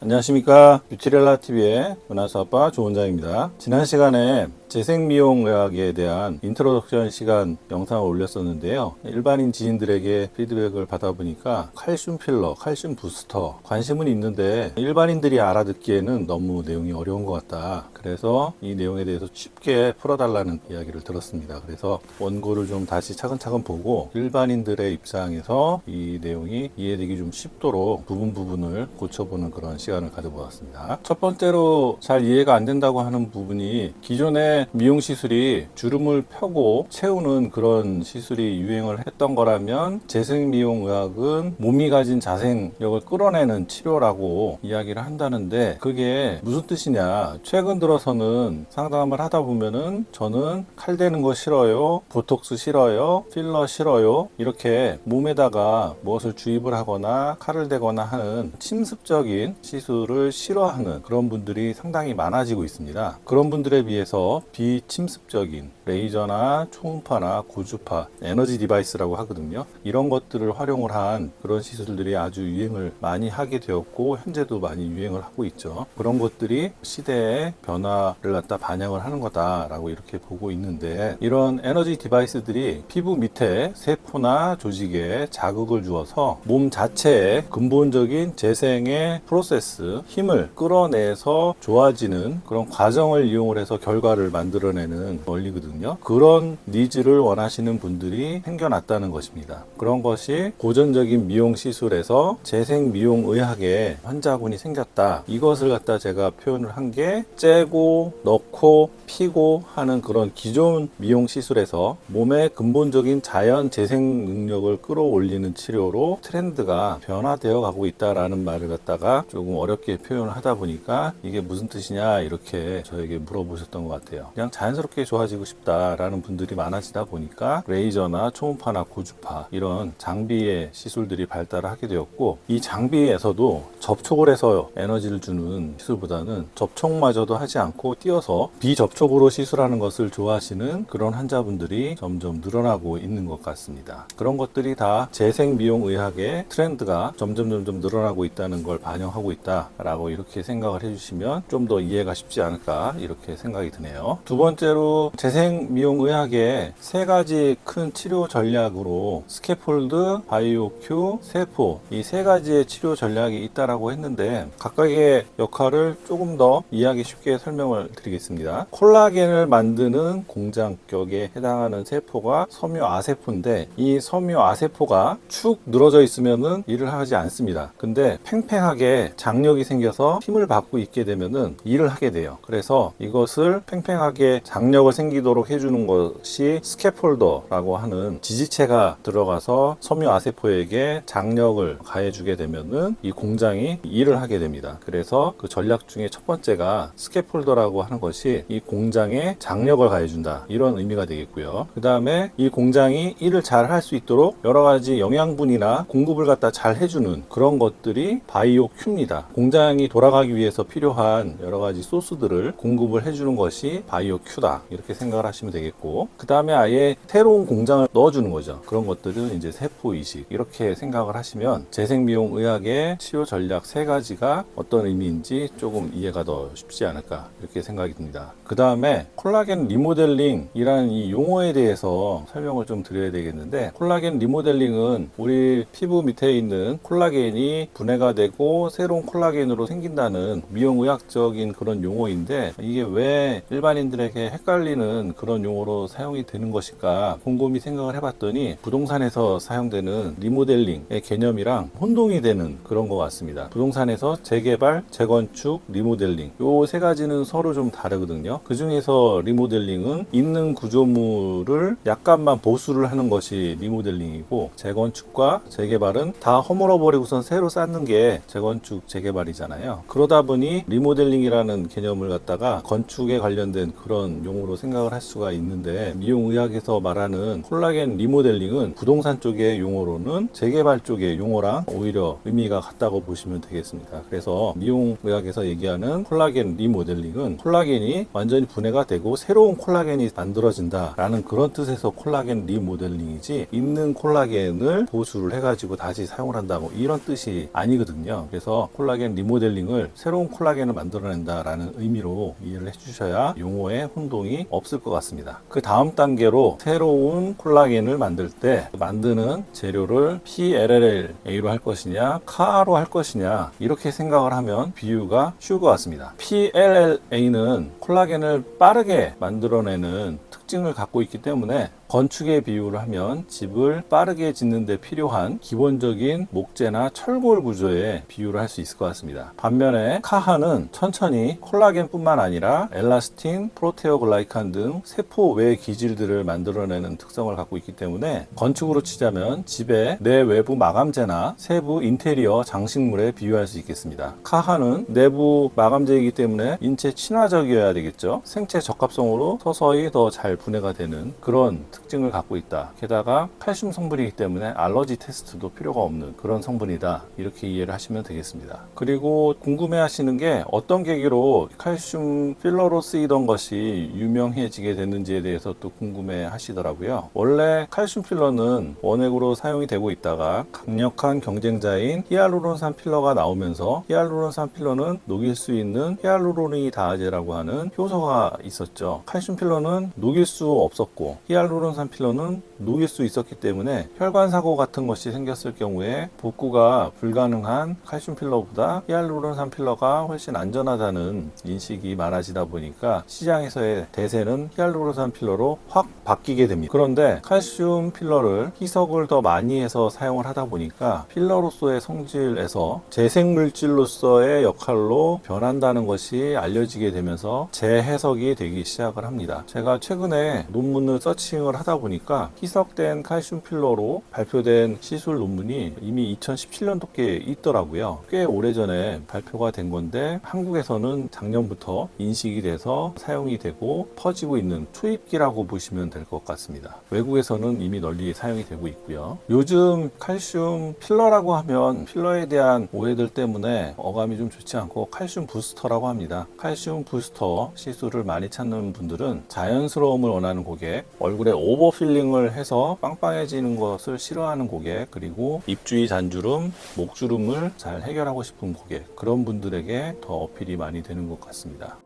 안녕하십니까. 뷰티렐라TV의 은하수아빠 조원장입니다. 지난 시간에 재생미용의학에 대한 인트로덕션 시간 영상을 올렸었는데요. 일반인 지인들에게 피드백을 받아보니까 칼슘 필러, 칼슘 부스터 관심은 있는데 일반인들이 알아듣기에는 너무 내용이 어려운 것 같다. 그래서 이 내용에 대해서 쉽게 풀어달라는 이야기를 들었습니다. 그래서 원고를 좀 다시 차근차근 보고 일반인들의 입장에서 이 내용이 이해되기 좀 쉽도록 부분을 고쳐보는 그런 시간을 가져보았습니다. 첫 번째로 잘 이해가 안 된다고 하는 부분이 기존에 미용 시술이 주름을 펴고 채우는 그런 시술이 유행을 했던 거라면 재생미용의학은 몸이 가진 자생력을 끌어내는 치료라고 이야기를 한다는데 그게 무슨 뜻이냐. 최근 들어서는 상담을 하다 보면은 저는 칼 대는 거 싫어요, 보톡스 싫어요, 필러 싫어요, 이렇게 몸에다가 무엇을 주입을 하거나 칼을 대거나 하는 침습적인 시술을 싫어하는 그런 분들이 상당히 많아지고 있습니다. 그런 분들에 비해서 비침습적인 레이저나 초음파나 고주파, 에너지 디바이스라고 하거든요. 이런 것들을 활용을 한 그런 시술들이 아주 유행을 많이 하게 되었고 현재도 많이 유행을 하고 있죠. 그런 것들이 시대의 변화를 갖다 반영을 하는 거다라고 이렇게 보고 있는데, 이런 에너지 디바이스들이 피부 밑에 세포나 조직에 자극을 주어서 몸 자체의 근본적인 재생의 프로세스, 힘을 끌어내서 좋아지는 그런 과정을 이용을 해서 결과를 만들어내는 원리거든요. 그런 니즈를 원하시는 분들이 생겨났다는 것입니다. 그런 것이 고전적인 미용 시술에서 재생 미용 의학에 환자군이 생겼다. 이것을 갖다 제가 표현을 한 게 째고 넣고 피고 하는 그런 기존 미용 시술에서 몸의 근본적인 자연 재생 능력을 끌어올리는 치료로 트렌드가 변화되어 가고 있다라는 말을 갖다가 조금 어렵게 표현을 하다 보니까 이게 무슨 뜻이냐 이렇게 저에게 물어보셨던 것 같아요. 그냥 자연스럽게 좋아지고 싶다라는 분들이 많아지다 보니까 레이저나 초음파나 고주파 이런 장비의 시술들이 발달을 하게 되었고, 이 장비에서도 접촉을 해서 에너지를 주는 시술보다는 접촉마저도 하지 않고 띄어서 비접촉으로 시술하는 것을 좋아하시는 그런 환자분들이 점점 늘어나고 있는 것 같습니다. 그런 것들이 다 재생미용의학의 트렌드가 점점 늘어나고 있다는 걸 반영하고 있다라고 이렇게 생각을 해주시면 좀 더 이해가 쉽지 않을까 이렇게 생각이 드네요. 두 번째로 재생미용의학의 세 가지 큰 치료 전략으로 스캐폴드, 바이오큐, 세포, 이 세 가지의 치료 전략이 있다라고 했는데 각각의 역할을 조금 더 이해하기 쉽게 설명을 드리겠습니다. 콜라겐을 만드는 공장격에 해당하는 세포가 섬유아세포인데, 이 섬유아세포가 축 늘어져 있으면은 일을 하지 않습니다. 근데 팽팽하게 장력이 생겨서 힘을 받고 있게 되면은 일을 하게 돼요. 그래서 이것을 팽팽하게 장력을 생기도록 해주는 것이 스캐폴더라고 하는 지지체가 들어가서 섬유아세포에게 장력을 가해주게 되면은 이 공장이 일을 하게 됩니다. 그래서 그 전략 중에 첫 번째가 스캐폴더라고 하는 것이 이 공장에 장력을 가해준다, 이런 의미가 되겠고요. 그 다음에 이 공장이 일을 잘 할 수 있도록 여러 가지 영양분이나 공급을 갖다 잘 해주는 그런 것들이 바이오큐입니다. 공장이 돌아가기 위해서 필요한 여러 가지 소스들을 공급을 해주는 것이 바이오큐다, 이렇게 생각을 하시면 되겠고, 그 다음에 아예 새로운 공장을 넣어주는 거죠. 그런 것들은 이제 세포이식, 이렇게 생각을 하시면 재생미용의학의 치료 전략 세 가지가 어떤 의미인지 조금 이해가 더 쉽지 않을까 이렇게 생각이 듭니다. 그 다음에 콜라겐 리모델링이라는 이 용어에 대해서 설명을 좀 드려야 되겠는데, 콜라겐 리모델링은 우리 피부 밑에 있는 콜라겐이 분해가 되고 새로운 콜라겐으로 생긴다는 미용의학적인 그런 용어인데, 이게 왜 일반인들에게 헷갈리는 그런 용어로 사용이 되는 것일까 곰곰이 생각을 해봤더니 부동산에서 사용되는 리모델링의 개념이랑 혼동이 되는 그런 것 같습니다. 부동산에서 재개발, 재건축, 리모델링, 요 세 가지는 서로 좀 다르거든요. 그 중에서 리모델링은 있는 구조물을 약간만 보수를 하는 것이 리모델링이고, 재건축과 재개발은 다 허물어버리고선 새로 쌓는 게 재건축, 재개발이잖아요. 그러다 보니 리모델링이라는 개념을 갖다가 건축에 관련된 있는 그런 용어로 생각을 할 수가 있는데, 미용의학에서 말하는 콜라겐 리모델링은 부동산 쪽의 용어로는 재개발 쪽의 용어랑 오히려 의미가 같다고 보시면 되겠습니다. 그래서 미용의학에서 얘기하는 콜라겐 리모델링은 콜라겐이 완전히 분해가 되고 새로운 콜라겐이 만들어진다라는 그런 뜻에서 콜라겐 리모델링이지, 있는 콜라겐을 보수를 해가지고 다시 사용을 한다고 이런 뜻이 아니거든요. 그래서 콜라겐 리모델링을 새로운 콜라겐을 만들어낸다라는 의미로 이해를 해주셔야 용어에 혼동이 없을 것 같습니다. 그 다음 단계로 새로운 콜라겐을 만들 때 만드는 재료를 PLLA로 할 것이냐 카로 할 것이냐 이렇게 생각을 하면 비유가 쉬울 것 같습니다. PLLA는 콜라겐을 빠르게 만들어내는 특징을 갖고 있기 때문에 건축에 비유를 하면 집을 빠르게 짓는 데 필요한 기본적인 목재나 철골 구조에 비유를 할 수 있을 것 같습니다. 반면에 카하는 천천히 콜라겐뿐만 아니라 엘라스틴, 프로테오글라이칸 등 세포 외 기질들을 만들어내는 특성을 갖고 있기 때문에 건축으로 치자면 집의 내외부 마감재나 세부 인테리어 장식물에 비유할 수 있겠습니다. 카하는 내부 마감재이기 때문에 인체 친화적이어야 되겠죠. 생체 적합성으로 서서히 더 잘 분해가 되는 그런 특징을 갖고 있다. 게다가 칼슘 성분이기 때문에 알러지 테스트도 필요가 없는 그런 성분이다. 이렇게 이해를 하시면 되겠습니다. 그리고 궁금해 하시는 게 어떤 계기로 칼슘 필러로 쓰이던 것이 유명해지게 됐는지에 대해서 또 궁금해 하시더라고요. 원래 칼슘 필러는 원액으로 사용이 되고 있다가 강력한 경쟁자인 히알루론산 필러가 나오면서 히알루론산 필러는 녹일 수 있는 히알루로니다제라고 하는 효소가 있었죠. 칼슘 필러는 녹일 수 없었고 히알루론산 필러는 녹일 수 있었기 때문에 혈관 사고 같은 것이 생겼을 경우에 복구가 불가능한 칼슘 필러보다 히알루론산 필러가 훨씬 안전하다는 인식이 많아지다 보니까 시장에서의 대세는 히알루론산 필러로 확 바뀌게 됩니다. 그런데 칼슘 필러를 희석을 더 많이 해서 사용을 하다 보니까 필러로서의 성질에서 재생물질로서의 역할로 변한다는 것이 알려지게 되면서 재해석이 되기 시작을 합니다. 제가 최근에 논문을 서칭을 하다 보니까 희석된 칼슘 필러로 발표된 시술 논문이 이미 2017년도께 있더라고요. 꽤 오래전에 발표가 된 건데 한국에서는 작년부터 인식이 돼서 사용이 되고 퍼지고 있는 초입기라고 보시면 될 것 같습니다. 외국에서는 이미 널리 사용이 되고 있고요. 요즘 칼슘 필러라고 하면 필러에 대한 오해들 때문에 어감이 좀 좋지 않고 칼슘 부스터라고 합니다. 칼슘 부스터 시술을 많이 찾는 분들은 자연스러움을 원하는 고객, 얼굴에 오버필링을 해서 빵빵해지는 것을 싫어하는 고객, 그리고 입주위 잔주름, 목주름을 잘 해결하고 싶은 고객, 그런 분들에게 더 어필이 많이 되는 것 같습니다.